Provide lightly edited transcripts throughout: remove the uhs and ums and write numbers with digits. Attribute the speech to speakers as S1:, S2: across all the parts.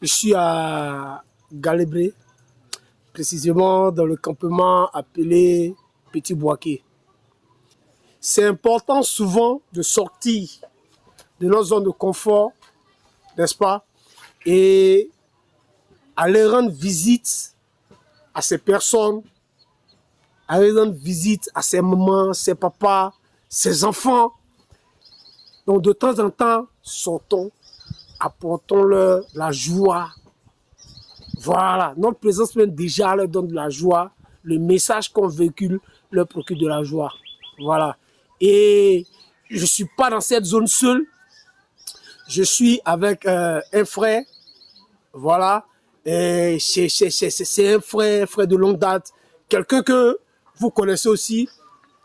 S1: Je suis à Galébré, précisément dans le campement appelé Petit Boaké. C'est important souvent de sortir de notre zone de confort, n'est-ce pas, et aller rendre visite à ces personnes, aller rendre visite à ses mamans, ses papas, ses enfants. Donc de temps en temps, sortons, apportons-leur la joie. Voilà, notre présence même déjà leur donne de la joie. Le message qu'on véhicule leur procure de la joie. Voilà. Et je ne suis pas dans cette zone seul. Je suis avec un frère. Voilà. C'est un frère de longue date. Quelqu'un que vous connaissez aussi.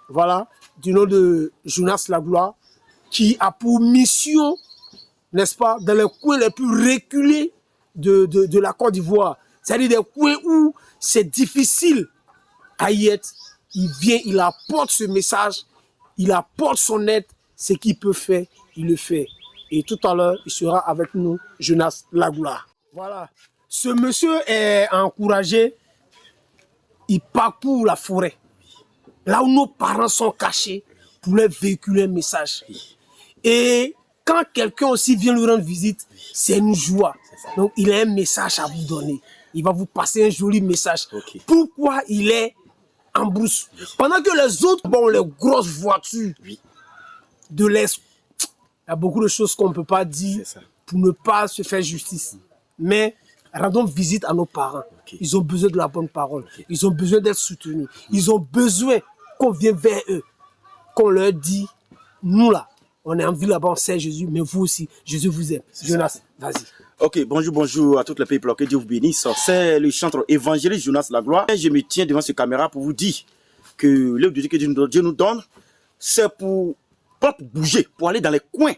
S1: Voilà. Du nom de Jonas Lagloire. Qui a pour mission, n'est-ce pas, dans les coins les plus reculés de la Côte d'Ivoire. C'est-à-dire des coins où c'est difficile à y être. Il vient, il apporte ce message, il apporte son aide, ce qu'il peut faire, il le fait. Et tout à l'heure, il sera avec nous, Jonas Lagloire. Voilà. Ce monsieur est encouragé, il parcourt la forêt, là où nos parents sont cachés, pour leur véhiculer un message. Et quand quelqu'un aussi vient lui rendre visite, c'est une joie. Donc, il a un message à vous donner. Il va vous passer un joli message. Okay. Pourquoi il est en brousse? Pendant que les autres ont les grosses voitures de l'Est. Il y a beaucoup de choses qu'on ne peut pas dire pour ne pas se faire justice. Mais rendons visite à nos parents. Okay. Ils ont besoin de la bonne parole. Okay. Ils ont besoin d'être soutenus. Ils ont besoin qu'on vienne vers eux. Qu'on leur dit, nous là, on est en ville là-bas, on sait Jésus, mais vous aussi, Jésus vous aime. Jonas, vas-y.
S2: Ok, bonjour à toutes les peuples, que Dieu vous bénisse. C'est le chanteur évangéliste Jonas Lagloire. Je me tiens devant cette caméra pour vous dire que l'œuvre de Dieu que Dieu nous donne, c'est pour pas bouger, pour aller dans les coins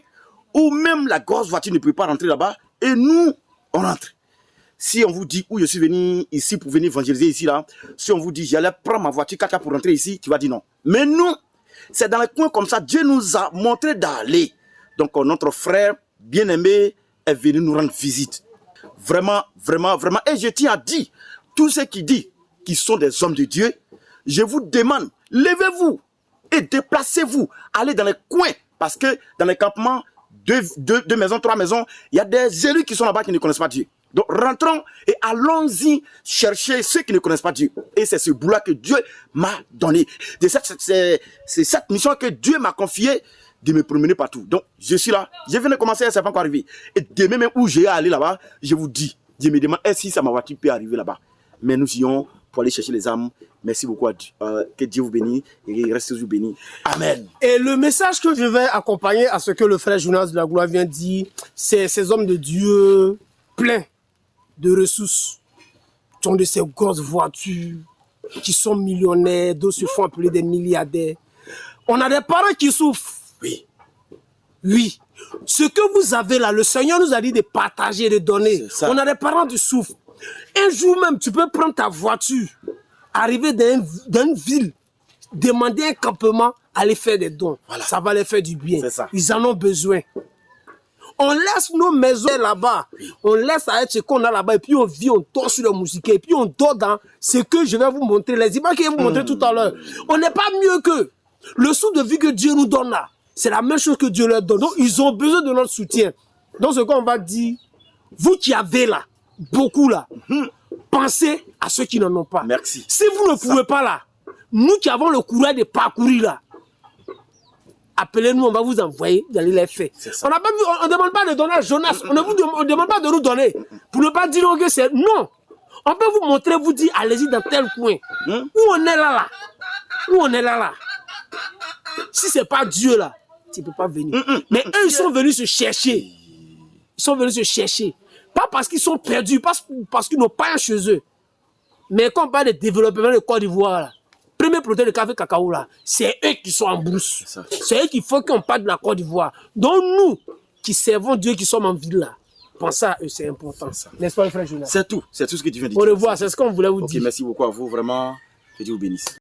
S2: où même la grosse voiture ne peut pas rentrer là-bas, et nous, on rentre. Si on vous dit où je suis venu ici pour venir évangéliser ici, là, si on vous dit j'allais prendre ma voiture 4 pour rentrer ici, tu vas dire non. Mais nous, c'est dans les coins comme ça, Dieu nous a montré d'aller. Donc notre frère bien-aimé est venu nous rendre visite. Vraiment, vraiment, vraiment. Et je tiens à dire, tous ceux qui disent qu'ils sont des hommes de Dieu, je vous demande, levez-vous et déplacez-vous. Allez dans les coins, parce que dans les campements, deux maisons, 3 maisons, il y a des élus qui sont là-bas qui ne connaissent pas Dieu. Donc rentrons et allons-y chercher ceux qui ne connaissent pas Dieu. Et c'est ce boulot que Dieu m'a donné. C'est cette mission que Dieu m'a confiée de me promener partout. Donc je suis là, je viens de commencer, ça n'est pas encore arrivé. Et demain même où j'ai allé là-bas, je vous dis, je me demande est-ce que ma voiture peut arriver là-bas. Mais nous y allons pour aller chercher les âmes. Merci beaucoup à Dieu. Que Dieu vous bénisse et restez vous bénis. Amen.
S1: Et le message que je vais accompagner à ce que le frère Jonas Lagloire vient de dire, c'est ces hommes de Dieu pleins de ressources, qui ont de ces grosses voitures, qui sont millionnaires, d'autres se font appeler des milliardaires. On a des parents qui souffrent.
S2: Oui.
S1: Oui. Ce que vous avez là, le Seigneur nous a dit de partager, de donner. On a des parents qui souffrent. Un jour même, tu peux prendre ta voiture, arriver dans une ville, demander un campement, aller faire des dons. Voilà. Ça va les faire du bien. Ils en ont besoin. On laisse nos maisons là-bas, on laisse avec ce qu'on a là-bas, et puis on vit, on dort sur le musique, et puis on dort dans ce que je vais vous montrer, les images que je vais vous montrer tout à l'heure. On n'est pas mieux qu'eux. Le sou de vie que Dieu nous donne là, c'est la même chose que Dieu leur donne. Donc ils ont besoin de notre soutien. Donc ce qu'on va dire, vous qui avez là, beaucoup là, pensez à ceux qui n'en ont pas.
S2: Merci.
S1: Si vous ne pouvez pas là, nous qui avons le courage de parcourir là, appelez-nous, on va vous envoyer d'aller les faire. On ne demande pas de donner à Jonas, on ne demande pas de nous donner. Pour ne pas dire que c'est... Non. On peut vous montrer, vous dire, allez-y dans tel coin. Où on est là. Où on est là. Si ce n'est pas Dieu là, tu ne peux pas venir. Mais eux, ils sont venus se chercher. Ils sont venus se chercher. Pas parce qu'ils sont perdus, parce qu'ils n'ont pas rien chez eux. Mais quand on parle de développement de Côte d'Ivoire là, premier producteur de café cacao là, c'est eux qui sont en brousse. C'est eux qui font qu'on parle de la Côte d'Ivoire. Donc nous, qui servons Dieu, qui sommes en ville là, pensez à eux, c'est important. N'est-ce pas, le frère Jonas?
S2: C'est tout ce que tu viens de dire.
S1: Au revoir, c'est ce qu'on voulait vous dire.
S2: Merci beaucoup à vous, vraiment. Que Dieu vous bénisse.